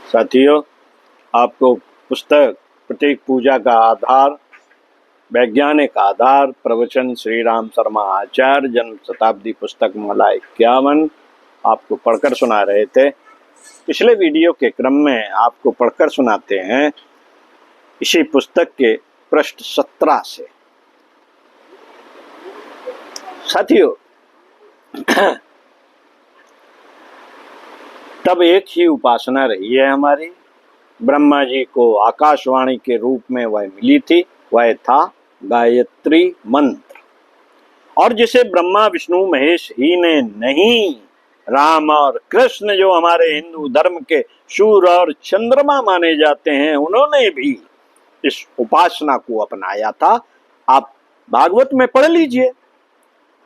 साथियों, आपको पुस्तक प्रतीक पूजा का आधार, वैज्ञानिक आधार, प्रवचन श्री राम शर्मा आचार्य, जन्म शताब्दी पुस्तक माला 51 आपको पढ़कर सुना रहे थे। पिछले वीडियो के क्रम में आपको पढ़कर सुनाते हैं इसी पुस्तक के पृष्ठ 17 से। साथियों, तब एक ही उपासना रही है हमारी। ब्रह्मा जी को आकाशवाणी के रूप में वह मिली थी, वह था गायत्री मंत्र। और जिसे ब्रह्मा विष्णु महेश ही ने नहीं, राम और कृष्ण जो हमारे हिंदू धर्म के सूर्य और चंद्रमा माने जाते हैं, उन्होंने भी इस उपासना को अपनाया था। आप भागवत में पढ़ लीजिए,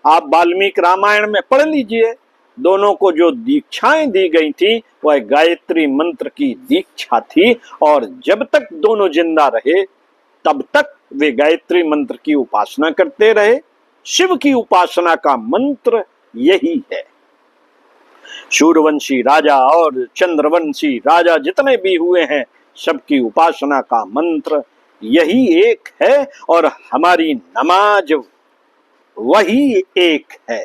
आप वाल्मीकि रामायण में पढ़ लीजिए, दोनों को जो दीक्षाएं दी गई थी वह गायत्री मंत्र की दीक्षा थी। और जब तक दोनों जिंदा रहे तब तक वे गायत्री मंत्र की उपासना करते रहे। शिव की उपासना का मंत्र यही है। सूर्यवंशी राजा और चंद्रवंशी राजा जितने भी हुए हैं, सबकी उपासना का मंत्र यही एक है और हमारी नमाज वही एक है।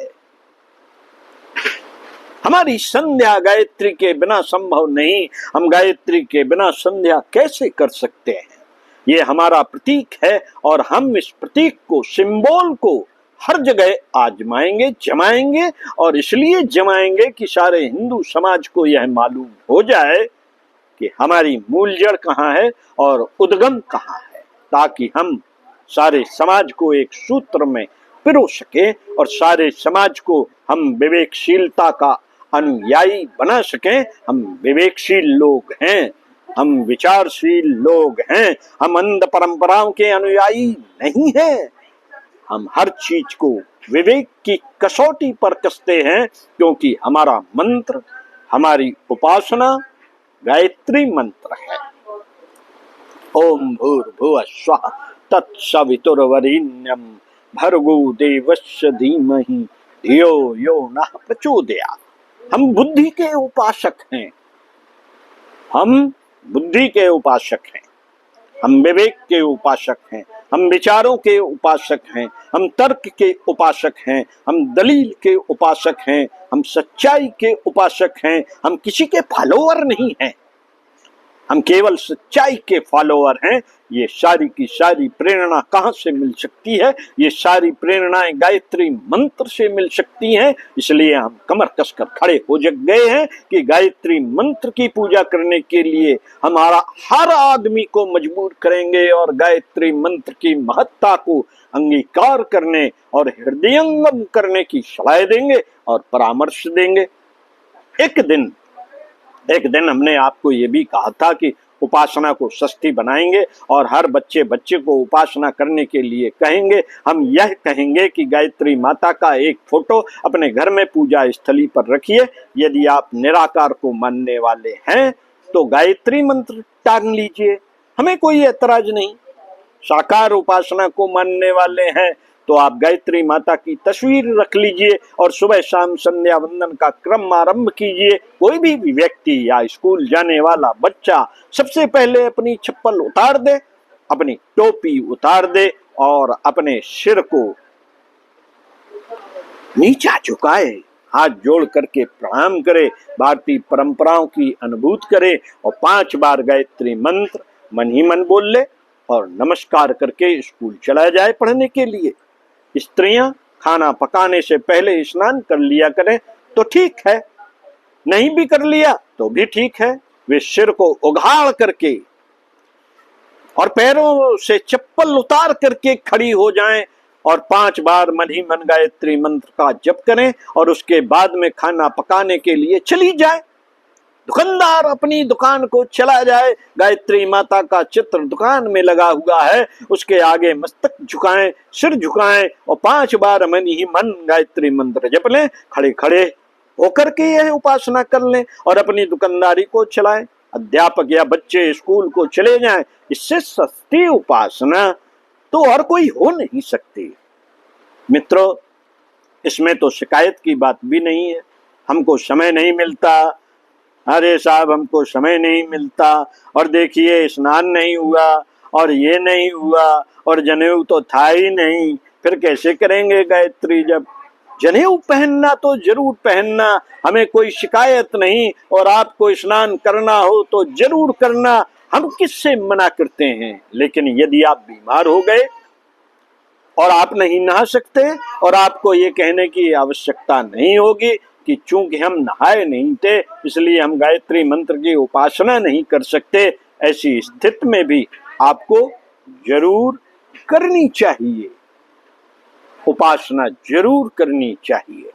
हमारी संध्या गायत्री के बिना संभव नहीं। हम गायत्री के बिना संध्या कैसे कर सकते हैं? ये हमारा प्रतीक है और हम इस प्रतीक को, सिंबल को हर जगह आजमाएंगे, जमाएंगे। और इसलिए जमाएंगे कि सारे हिंदू समाज को यह मालूम हो जाए कि हमारी मूल जड़ कहाँ है और उद्गम कहाँ है, ताकि हम सारे समाज को एक सूत्र में पिरो सके और सारे समाज को हम विवेकशीलता का अनुयायी बना सकें। हम विवेकशील लोग हैं, हम विचारशील लोग हैं, हम अंध परंपराओं के अनुयायी नहीं हैं। हम हर चीज को विवेक की कसौटी पर कसते हैं, क्योंकि हमारा मंत्र, हमारी उपासना गायत्री मंत्र है। ओम भूर्भुवः स्वः तत्सवितुर्वरेण्यं भर्गो देवस्य धीमहि धियो यो नः प्रचोदयात्। हम बुद्धि के उपासक हैं, हम बुद्धि के उपासक हैं, हम विवेक के उपासक हैं, हम विचारों के उपासक हैं, हम तर्क के उपासक हैं, हम दलील के उपासक हैं, हम सच्चाई के उपासक हैं। हम किसी के फॉलोअर नहीं हैं, हम केवल सच्चाई के फॉलोअर हैं। ये सारी की सारी प्रेरणा कहाँ से मिल सकती है? ये सारी प्रेरणाएं गायत्री मंत्र से मिल सकती हैं। इसलिए हम कमर कसकर खड़े हो गए हैं कि गायत्री मंत्र की पूजा करने के लिए हमारा हर आदमी को मजबूर करेंगे और गायत्री मंत्र की महत्ता को अंगीकार करने और हृदयंगम करने की सलाह देंगे और परामर्श देंगे। एक दिन हमने आपको ये भी कहा था कि उपासना को सस्ती बनाएंगे और हर बच्चे को उपासना करने के लिए कहेंगे। हम यह कहेंगे कि गायत्री माता का एक फोटो अपने घर में पूजा स्थली पर रखिए। यदि आप निराकार को मानने वाले हैं तो गायत्री मंत्र टांग लीजिए, हमें कोई ऐतराज नहीं। साकार उपासना को मानने वाले हैं तो आप गायत्री माता की तस्वीर रख लीजिए और सुबह शाम संध्या वंदन का क्रम आरंभ कीजिए। कोई भी व्यक्ति या स्कूल जाने वाला बच्चा सबसे पहले अपनी चप्पल उतार दे, अपनी टोपी उतार दे और अपने सिर को नीचा झुकाए, हाथ जोड़ करके प्रणाम करे, भारतीय परंपराओं की अनुभूति करे और 5 बार गायत्री मंत्र मन ही मन बोल ले और नमस्कार करके स्कूल चला जाए पढ़ने के लिए। स्त्रियां खाना पकाने से पहले स्नान कर लिया करें तो ठीक है, नहीं भी कर लिया तो भी ठीक है। वे सिर को उघाड़ करके और पैरों से चप्पल उतार करके खड़ी हो जाएं और 5 बार मन ही मन गायत्री मंत्र का जप करें और उसके बाद में खाना पकाने के लिए चली जाए। दुकानदार अपनी दुकान को चला जाए, गायत्री माता का चित्र दुकान में लगा हुआ है, उसके आगे मस्तक झुकाएं, सिर झुकाएं और 5 बार मन ही मन गायत्री मंत्र जप लें। खड़े खड़े होकर के यह उपासना कर लें और अपनी दुकानदारी को चलाएं। अध्यापक या बच्चे स्कूल को चले जाएं। इससे सस्ती उपासना तो और कोई हो नहीं सकती। मित्रों, इसमें तो शिकायत की बात भी नहीं है। हमको समय नहीं मिलता, अरे साहब हमको समय नहीं मिलता, और देखिए स्नान नहीं हुआ, और ये नहीं हुआ, और जनेऊ तो था ही नहीं, फिर कैसे करेंगे गायत्री जप। जनेऊ पहनना तो जरूर पहनना, हमें कोई शिकायत नहीं, और आपको स्नान करना हो तो जरूर करना, हम किससे मना करते हैं। लेकिन यदि आप बीमार हो गए और आप नहीं नहा सकते, और आपको ये कहने की आवश्यकता नहीं होगी कि चूंकि हम नहाए नहीं थे इसलिए हम गायत्री मंत्र की उपासना नहीं कर सकते, ऐसी स्थिति में भी आपको जरूर करनी चाहिए, उपासना जरूर करनी चाहिए।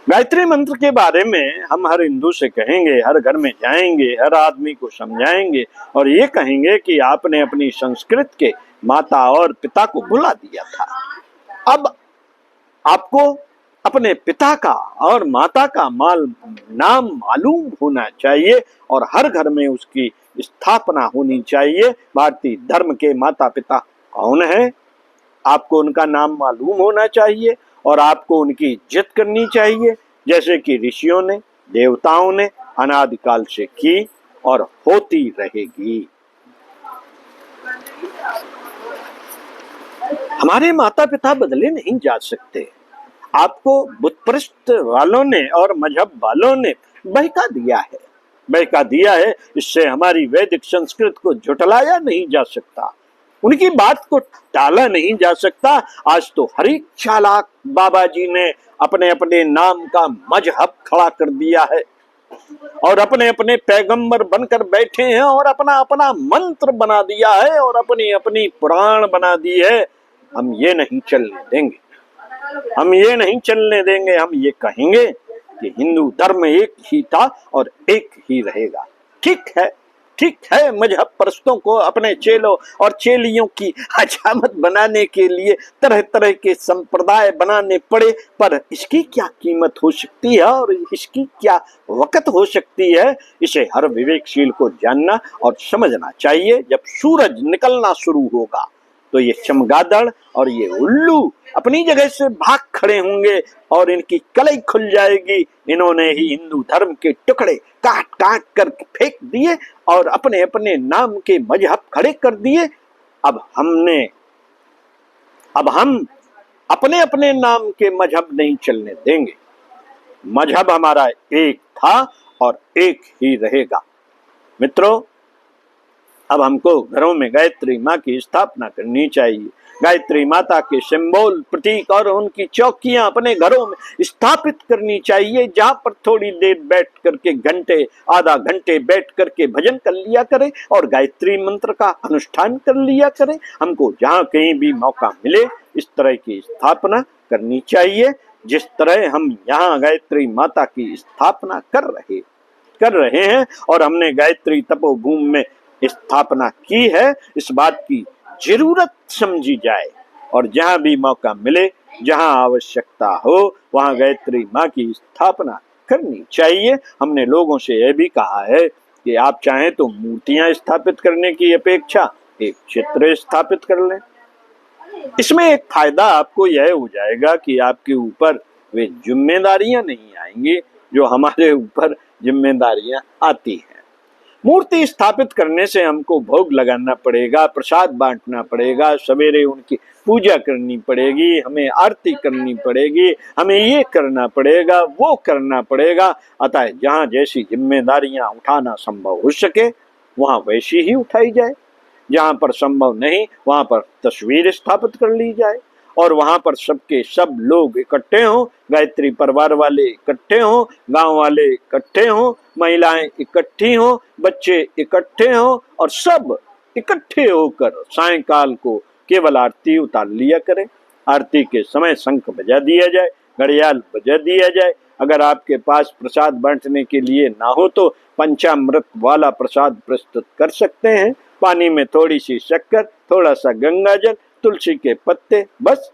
गायत्री मंत्र के बारे में हम हर हिंदू से कहेंगे, हर घर में जाएंगे, हर आदमी को समझाएंगे, और ये कहेंगे कि आपने अपनी संस्कृत के माता और पिता को भुला दिया था। अब आपको अपने पिता का और माता का नाम मालूम होना चाहिए, और हर घर में उसकी स्थापना होनी चाहिए। भारतीय धर्म के माता पिता कौन है, आपको उनका नाम मालूम होना चाहिए, और आपको उनकी इज्जत करनी चाहिए, जैसे कि ऋषियों ने, देवताओं ने अनादिकाल से की और होती रहेगी। हमारे माता पिता बदले नहीं जा सकते। आपको बुतपरस्त वालों ने और मजहब वालों ने बहका दिया है। इससे हमारी वैदिक संस्कृत को झुठलाया नहीं जा सकता, उनकी बात को टाला नहीं जा सकता। आज तो हर एक चालाक बाबा जी ने अपने अपने नाम का मजहब खड़ा कर दिया है, और अपने अपने पैगंबर बनकर बैठे हैं, और अपना अपना मंत्र बना दिया है, और अपनी अपनी पुराण बना दी है। हम ये नहीं चलने देंगे, हम ये नहीं चलने देंगे। हम ये कहेंगे कि हिंदू धर्म एक ही था और एक ही रहेगा। ठीक है, मजहब परस्तों को अपने चेलों और चेलियों की हजामत बनाने के लिए तरह तरह के संप्रदाय बनाने पड़े, पर इसकी क्या कीमत हो सकती है और इसकी क्या वक़्त हो सकती है, इसे हर विवेकशील को जानना और समझना चाहिए। जब सूरज निकलना शुरू होगा तो ये चमगादड़ और ये उल्लू अपनी जगह से भाग खड़े होंगे और इनकी कलई खुल जाएगी। इन्होंने ही हिंदू धर्म के टुकड़े काट काट कर फेंक दिए और अपने अपने नाम के मजहब खड़े कर दिए। अब हम अपने अपने नाम के मजहब नहीं चलने देंगे। मजहब हमारा एक था और एक ही रहेगा। मित्रों, अब हमको घरों में गायत्री माँ की स्थापना करनी चाहिए। गायत्री माता के सिंबल, प्रतीक और उनकी चौकियां अपने घरों में स्थापित करनी चाहिए, जहां पर थोड़ी देर बैठ करके आधा घंटे बैठ करके भजन कर लिया करें और गायत्री मंत्र का अनुष्ठान कर लिया करें। हमको जहां कहीं भी मौका मिले इस तरह की स्थापना करनी चाहिए, जिस तरह हम यहाँ गायत्री माता की स्थापना कर रहे हैं और हमने गायत्री तपोभूमि में स्थापना की है। इस बात की जरूरत समझी जाए और जहां भी मौका मिले, जहां आवश्यकता हो, वहां गायत्री माँ की स्थापना करनी चाहिए। हमने लोगों से यह भी कहा है कि आप चाहें तो मूर्तियां स्थापित करने की अपेक्षा एक चित्र स्थापित कर लें। इसमें एक फायदा आपको यह हो जाएगा कि आपके ऊपर वे जिम्मेदारियां नहीं आएंगी जो हमारे ऊपर जिम्मेदारियां आती हैं। मूर्ति स्थापित करने से हमको भोग लगाना पड़ेगा, प्रसाद बांटना पड़ेगा, सवेरे उनकी पूजा करनी पड़ेगी, हमें आरती करनी पड़ेगी, हमें ये करना पड़ेगा, वो करना पड़ेगा। अतः जहाँ जैसी जिम्मेदारियां उठाना संभव हो सके वहां वैसी ही उठाई जाए। जहां पर संभव नहीं वहां पर तस्वीर स्थापित कर ली जाए और वहां पर सब लोग इकट्ठे हों, गायत्री परिवार वाले इकट्ठे हों, गांव वाले इकट्ठे हों, महिलाएं इकट्ठी हों, बच्चे इकट्ठे हों और सब इकट्ठे होकर सायंकाल को केवल आरती उतार लिया करें। आरती के समय शंख बजा दिया जाए, घड़ियाल बजा दिया जाए। अगर आपके पास प्रसाद बांटने के लिए ना हो तो पंचामृत वाला प्रसाद प्रस्तुत कर सकते हैं। पानी में थोड़ी सी शक्कर, थोड़ा सा गंगाजल, तुलसी के पत्ते, बस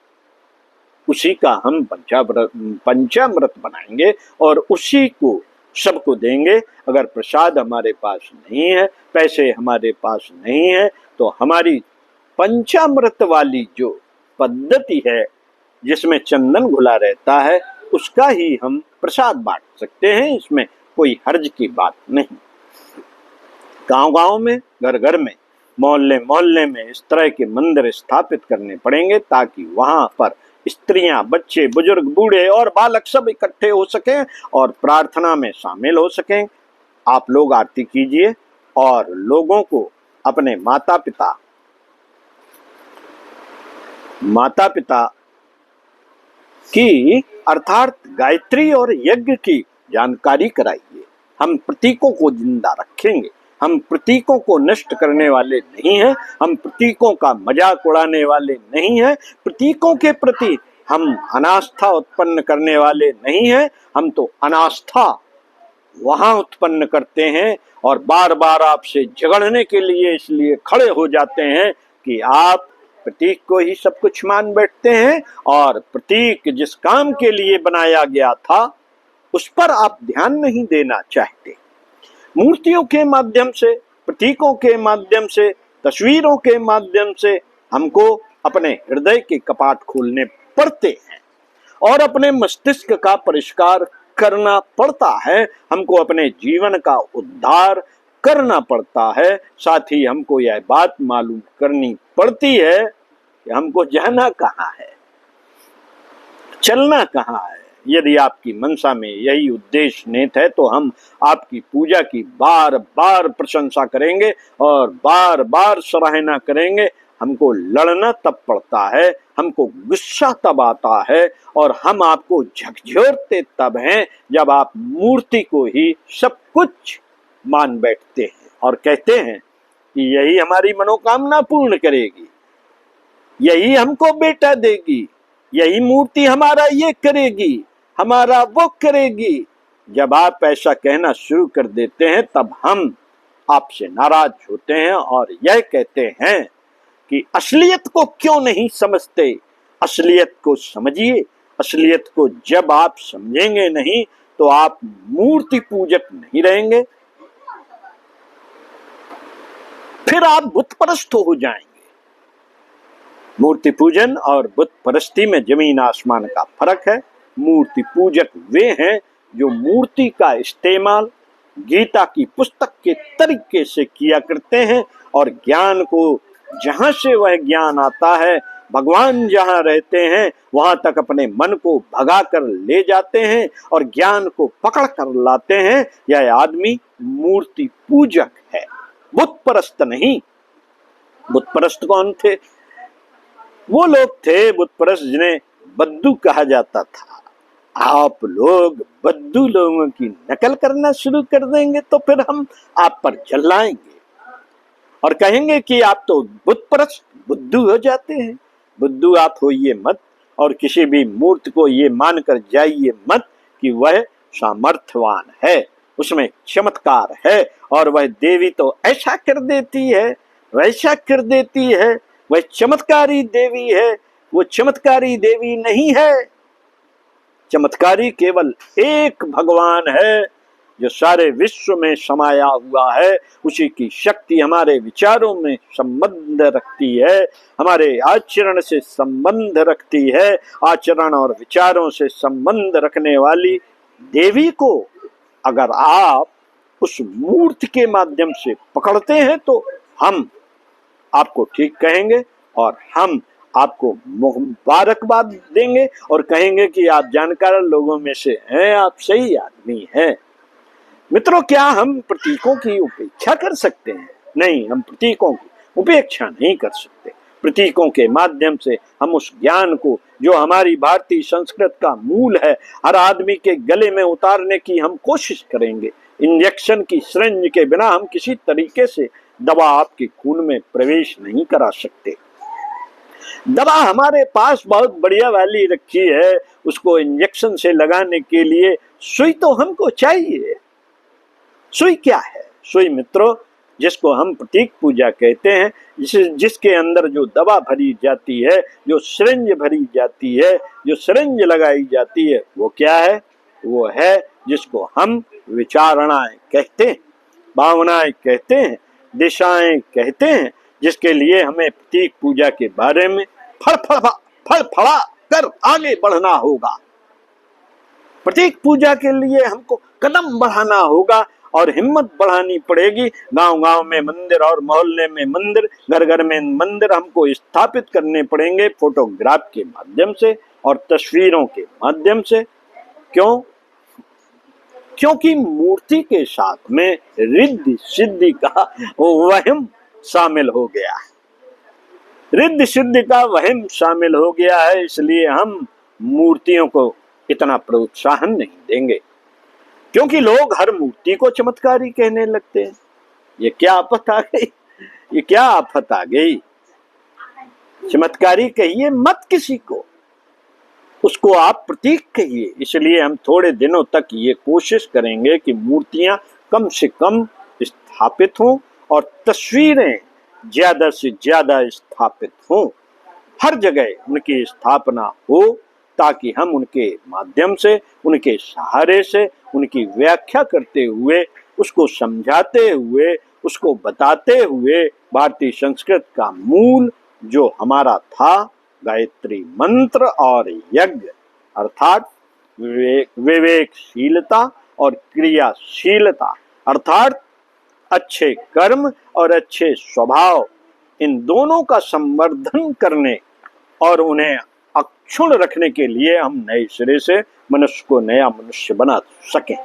उसी का हम पंचामृत बनाएंगे और उसी को सबको देंगे। अगर प्रसाद हमारे पास नहीं है, पैसे हमारे पास नहीं है, तो हमारी पंचामृत वाली जो पद्धति है जिसमें चंदन घुला रहता है उसका ही हम प्रसाद बांट सकते हैं। इसमें कोई हर्ज की बात नहीं। गांव गांव में, घर घर में, मोहल्ले मोहल्ले में इस तरह के मंदिर स्थापित करने पड़ेंगे ताकि वहां पर स्त्रियां, बच्चे, बुजुर्ग, बूढ़े और बालक सब इकट्ठे हो सकें और प्रार्थना में शामिल हो सकें। आप लोग आरती कीजिए और लोगों को अपने माता पिता की अर्थात गायत्री और यज्ञ की जानकारी कराइए। हम प्रतीकों को जिंदा रखेंगे, हम प्रतीकों को नष्ट करने वाले नहीं हैं, हम प्रतीकों का मजाक उड़ाने वाले नहीं हैं, प्रतीकों के प्रति हम अनास्था उत्पन्न करने वाले नहीं हैं। हम तो अनास्था वहां उत्पन्न करते हैं और बार बार आपसे झगड़ने के लिए इसलिए खड़े हो जाते हैं कि आप प्रतीक को ही सब कुछ मान बैठते हैं और प्रतीक जिस काम के लिए बनाया गया था उस पर आप ध्यान नहीं देना चाहते। मूर्तियों के माध्यम से, प्रतीकों के माध्यम से, तस्वीरों के माध्यम से हमको अपने हृदय के कपाट खोलने पड़ते हैं और अपने मस्तिष्क का परिष्कार करना पड़ता है। हमको अपने जीवन का उद्धार करना पड़ता है। साथ ही हमको यह बात मालूम करनी पड़ती है कि हमको जाना कहाँ है, चलना कहाँ है। यदि आपकी मनसा में यही उद्देश्य निहित है तो हम आपकी पूजा की बार बार प्रशंसा करेंगे और बार बार सराहना करेंगे। हमको लड़ना तब पड़ता है, हमको गुस्सा तब आता है और हम आपको झकझोरते तब हैं जब आप मूर्ति को ही सब कुछ मान बैठते हैं और कहते हैं कि यही हमारी मनोकामना पूर्ण करेगी, यही हमको बेटा देगी, यही मूर्ति हमारा ये करेगी, हमारा वो करेगी। जब आप ऐसा कहना शुरू कर देते हैं तब हम आपसे नाराज होते हैं और यह कहते हैं कि असलियत को क्यों नहीं समझते। असलियत को समझिए। असलियत को जब आप समझेंगे नहीं तो आप मूर्ति पूजक नहीं रहेंगे, फिर आप बुत परस्त हो जाएंगे। मूर्ति पूजन और बुत परस्ती में जमीन आसमान का फर्क है। मूर्ति पूजक वे हैं जो मूर्ति का इस्तेमाल गीता की पुस्तक के तरीके से किया करते हैं और ज्ञान को जहां से वह ज्ञान आता है, भगवान जहां रहते हैं वहां तक अपने मन को भगा कर ले जाते हैं और ज्ञान को पकड़ कर लाते हैं। यह आदमी मूर्ति पूजक है, बुत परस्त नहीं। बुत परस्त कौन थे? वो लोग थे बुत परस्त जिन्हें बद्दू कहा जाता था। आप लोग बद्दू लोगों की नकल करना शुरू कर देंगे तो फिर हम आप पर चिल्लाएंगे और कहेंगे कि आप तो बुत परस्त बुद्धू हो जाते हैं। बुद्धू आप होइए मत और किसी भी मूर्ति को ये मानकर जाइए मत कि वह सामर्थ्यवान है, उसमें चमत्कार है और वह देवी तो ऐसा कर देती है, वैसा कर देती है, वह चमत्कारी देवी है। वो चमत्कारी देवी नहीं है। चमत्कारी केवल एक भगवान है जो सारे विश्व में समाया हुआ है। उसी की शक्ति हमारे विचारों में संबंध रखती है, हमारे आचरण से संबंध रखती है। आचरण और विचारों से संबंध रखने वाली देवी को अगर आप उस मूर्ति के माध्यम से पकड़ते हैं तो हम आपको ठीक कहेंगे और हम आपको मुबारकबाद देंगे और कहेंगे कि आप जानकार लोगों में से हैं, आप सही आदमी हैं। मित्रों, क्या हम प्रतीकों की उपेक्षा कर सकते हैं? नहीं, हम प्रतीकों की उपेक्षा नहीं कर सकते। प्रतीकों के माध्यम से हम उस ज्ञान को जो हमारी भारतीय संस्कृत का मूल है हर आदमी के गले में उतारने की हम कोशिश करेंगे। इंजेक्शन की सिरिंज के बिना हम किसी तरीके से दवा आपके खून में प्रवेश नहीं करा सकते। दवा हमारे पास बहुत बढ़िया वाली रखी है, उसको इंजेक्शन से लगाने के लिए सुई तो हमको चाहिए। सुई क्या है? सुई मित्रों, जिसको हम प्रतीक पूजा कहते हैं, जिसके अंदर जो दवा भरी जाती है, जो सिरिंज भरी जाती है, जो सिरिंज लगाई जाती है, वो क्या है? वो है जिसको हम विचारणाएं कहते हैं, भावनाएं कहते हैं, दिशाएं कहते हैं, जिसके लिए हमें प्रतीक पूजा के बारे में फड़फड़ा कर आगे बढ़ना होगा। प्रतीक पूजा के लिए हमको कदम बढ़ाना होगा और हिम्मत बढ़ानी पड़ेगी। गांव गांव में मंदिर और मोहल्ले में मंदिर, घर घर में मंदिर हमको स्थापित करने पड़ेंगे फोटोग्राफ के माध्यम से और तस्वीरों के माध्यम से। क्यों? क्योंकि मूर्ति के साथ में रिद्धि सिद्धि का वहम शामिल हो गया है। रिद्धि सिद्धि का वहम शामिल हो गया है, इसलिए हम मूर्तियों को इतना प्रोत्साहन नहीं देंगे, क्योंकि लोग हर मूर्ति को चमत्कारी कहने लगते हैं। ये क्या आफत आ गई, ये क्या आफत आ गई। चमत्कारी कहिए मत किसी को, उसको आप प्रतीक कहिए। इसलिए हम थोड़े दिनों तक ये कोशिश करेंगे कि मूर्तियां कम से कम स्थापित हों और तस्वीरें ज्यादा से ज्यादा स्थापित हों, हर जगह उनकी स्थापना हो, ताकि हम उनके माध्यम से, उनके सहारे से, उनकी व्याख्या करते हुए, उसको समझाते हुए, उसको बताते हुए भारतीय संस्कृत का मूल जो हमारा था, गायत्री मंत्र और यज्ञ, अर्थात विवेकशीलता और क्रियाशीलता, अर्थात अच्छे कर्म और अच्छे स्वभाव, इन दोनों का संवर्धन करने और उन्हें अक्षुण्ण रखने के लिए हम नए सिरे से मनुष्य को नया मनुष्य बना सकें।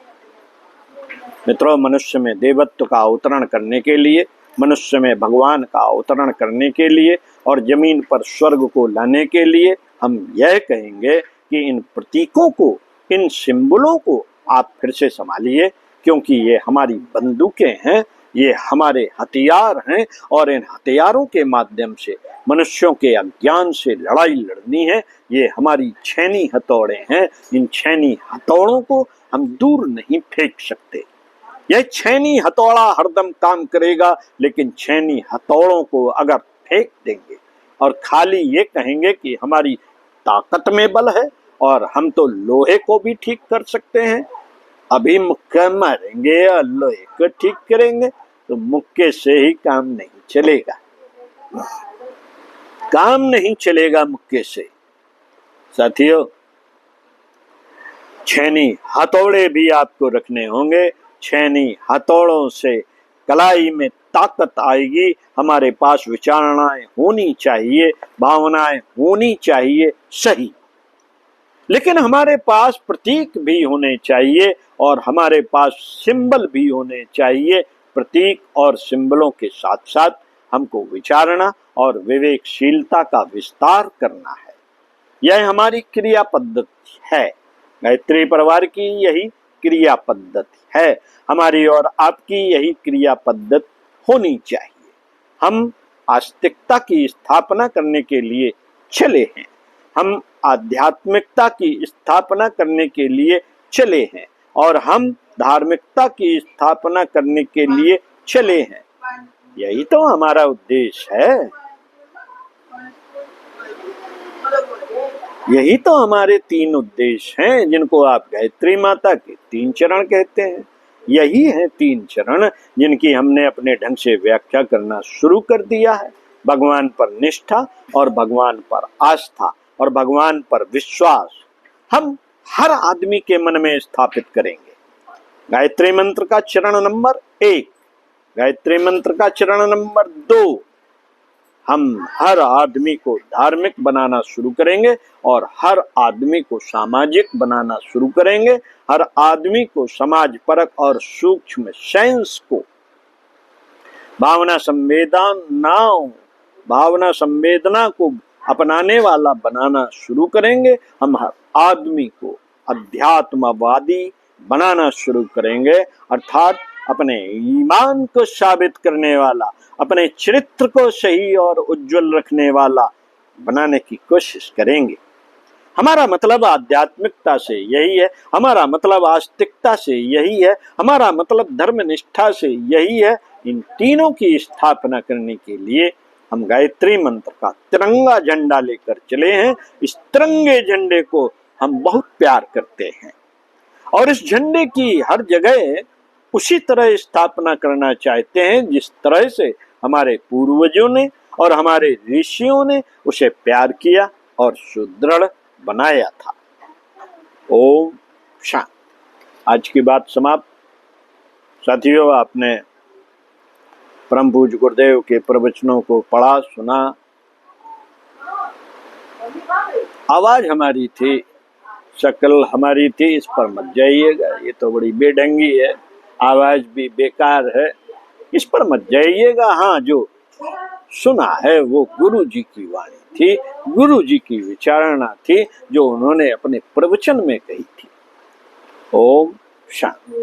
मित्रों, मनुष्य में देवत्व का अवतरण करने के लिए, मनुष्य में भगवान का अवतरण करने के लिए और जमीन पर स्वर्ग को लाने के लिए हम यह कहेंगे कि इन प्रतीकों को, इन सिंबलों को आप फिर से संभालिए, क्योंकि ये हमारी बंदूकें हैं, ये हमारे हथियार हैं और इन हथियारों के माध्यम से मनुष्यों के अज्ञान से लड़ाई लड़नी है। ये हमारी छेनी हथौड़े हैं, इन छेनी हथौड़ों को हम दूर नहीं फेंक सकते। यह छेनी हथौड़ा हरदम काम करेगा, लेकिन छेनी हथौड़ों को अगर फेंक देंगे और खाली ये कहेंगे कि हमारी ताकत में बल है और हम तो लोहे को भी ठीक कर सकते हैं, अभी मुक्का मारेंगे और लोहे को ठीक करेंगे, तो मुक्के से ही काम नहीं चलेगा, काम नहीं चलेगा मुक्के से। साथियों, छेनी हथौड़े भी आपको रखने होंगे। छेनी हथौड़ों से कलाई में ताकत आएगी। हमारे पास विचारणाएं होनी चाहिए, भावनाएं होनी चाहिए सही, लेकिन हमारे पास प्रतीक भी होने चाहिए और हमारे पास सिंबल भी होने चाहिए। प्रतीक और सिंबलों के साथ साथ हमको विचारणा और विवेकशीलता का विस्तार करना है। यह हमारी क्रिया पद्धति है, गायत्री परिवार की यही क्रिया पद्धति है, हमारी और आपकी यही क्रिया पद्धति होनी चाहिए। हम आस्तिकता की स्थापना करने के लिए चले हैं, हम आध्यात्मिकता की स्थापना करने के लिए चले हैं और हम धार्मिकता की स्थापना करने के लिए चले हैं। यही तो हमारा उद्देश्य है, यही तो हमारे 3 उद्देश्य हैं, जिनको आप गायत्री माता के 3 चरण कहते हैं। यही है 3 चरण जिनकी हमने अपने ढंग से व्याख्या करना शुरू कर दिया है। भगवान पर निष्ठा और भगवान पर आस्था और भगवान पर विश्वास हम हर आदमी के मन में स्थापित करेंगे। गायत्री मंत्र का चरण नंबर 1, गायत्री मंत्र का चरण नंबर 2, हम हर आदमी को धार्मिक बनाना शुरू करेंगे और हर आदमी को सामाजिक बनाना शुरू करेंगे। हर आदमी को समाज परक और सूक्ष्म सेंस को भावना संवेदना को अपनाने वाला बनाना शुरू करेंगे। हम हर आदमी को अध्यात्मवादी बनाना शुरू करेंगे, अर्थात अपने ईमान को साबित करने वाला, अपने चरित्र को सही और उज्जवल रखने वाला बनाने की कोशिश करेंगे। हमारा मतलब आध्यात्मिकता से यही है, हमारा मतलब आस्तिकता से यही है, हमारा मतलब धर्मनिष्ठा से यही है। इन तीनों की स्थापना करने के लिए हम गायत्री मंत्र का तिरंगा झंडा लेकर चले हैं। इस तिरंगे झंडे को हम बहुत प्यार करते हैं और इस झंडे की हर जगह उसी तरह स्थापना करना चाहते हैं जिस तरह से हमारे पूर्वजों ने और हमारे ऋषियों ने उसे प्यार किया और सुदृढ़ बनाया था। ओम शांत। आज की बात समाप्त। साथियों, आपने परम पूज्य गुरुदेव के प्रवचनों को पढ़ा, सुना। आवाज हमारी थी, शक्ल हमारी थी, इस पर मत जाइएगा, ये तो बड़ी बेढंगी है, आवाज भी बेकार है, इस पर मत जाइएगा। हाँ, जो सुना है वो गुरु जी की वाणी थी, गुरु जी की विचारणा थी, जो उन्होंने अपने प्रवचन में कही थी। ओम शांति।